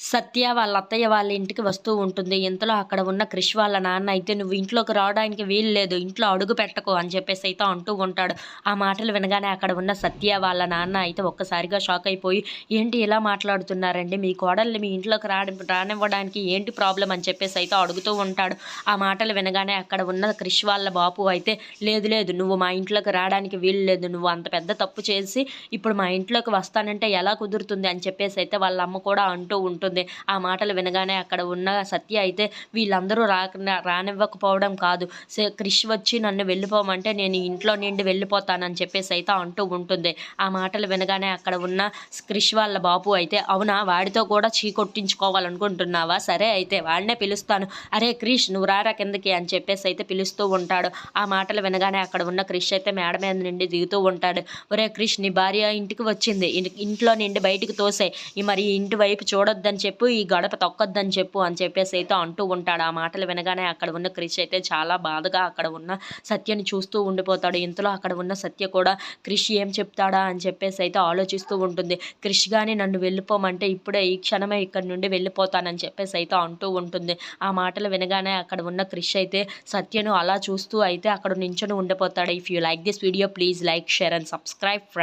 సత్య వాళ్ళ అత్తయ్య వాళ్ళ ఇంటికి వస్తూ ఉంటుంది. ఇంతలో అక్కడ ఉన్న క్రిష్ వాళ్ళ నాన్న అయితే, "నువ్వు ఇంట్లోకి రావడానికి వీలు లేదు. ఇంట్లో అడుగు పెట్టకు" అని చెప్పేసి అయితే అంటూ ఉంటాడు. ఆ మాటలు వినగానే అక్కడ ఉన్న సత్య వాళ్ళ నాన్న అయితే ఒక్కసారిగా షాక్ అయిపోయి, "ఏంటి ఇలా మాట్లాడుతున్నారండి? మీ కోడల్ని మీ ఇంట్లోకి రానివ్వడానికి ఏంటి ప్రాబ్లమ్?" అని చెప్పేసి అయితే అడుగుతూ ఉంటాడు. ఆ మాటలు వినగానే అక్కడ ఉన్న క్రిష్ వాళ్ళ బాపు అయితే, "లేదు లేదు, నువ్వు మా ఇంట్లోకి రావడానికి వీలు లేదు. నువ్వు అంత పెద్ద తప్పు చేసి ఇప్పుడు మా ఇంట్లోకి వస్తానంటే ఎలా కుదురుతుంది?" అని చెప్పేసి అయితే వాళ్ళ అమ్మ కూడా అంటూ ఉంటుంది. ఆ మాటలు వినగానే అక్కడ ఉన్న సత్య అయితే, వీళ్ళందరూ రానివ్వకపోవడం కాదు, క్రిష్ వచ్చి నన్ను వెళ్ళిపోమంటే నేను ఇంట్లో నుండి వెళ్ళిపోతానని చెప్పేసి అయితే అంటూ ఉంటుంది. ఆ మాటలు వినగానే అక్కడ ఉన్న క్రిష్ వాళ్ళ బాపు అయితే, అవునా, వాడితో కూడా కొట్టించుకోవాలనుకుంటున్నావా? సరే అయితే వాడినే పిలుస్తాను. అరే క్రిష్, నువ్వు రారా కిందకి అని చెప్పేసి అయితే పిలుస్తూ ఉంటాడు. ఆ మాటలు వినగానే అక్కడ ఉన్న క్రిష్ అయితే మేడ మీద నుండి దిగుతూ ఉంటాడు. ఒరే క్రిష్, నీ భార్య ఇంటికి వచ్చింది, ఇంట్లో నుండి బయటికి తోసే, మరి ఈ ఇంటి వైపు చూడొద్దని చెప్పు, ఈ గడప తొక్కొద్దని చెప్పు అని చెప్పేసి అయితే అంటూ ఉంటాడు. ఆ మాటలు వినగానే అక్కడ ఉన్న క్రిష్ అయితే చాలా బాధగా అక్కడ ఉన్న సత్యని చూస్తూ ఉండిపోతాడు. ఇంతలో అక్కడ ఉన్న సత్య కూడా క్రిష్ ఏం చెప్తాడా అని చెప్పేసి అయితే ఆలోచిస్తూ ఉంటుంది. క్రిష్ గాని నన్ను వెళ్ళిపోమంటే ఇప్పుడే ఈ క్షణమే ఇక్కడి నుండి వెళ్ళిపోతానని చెప్పేసి అయితే అంటూ ఉంటుంది. ఆ మాటలు వినగానే అక్కడ ఉన్న క్రిష్ అయితే సత్యను అలా చూస్తూ అయితే అక్కడ నించొని ఉండిపోతాడు. If you like this video, please like, share and subscribe friends.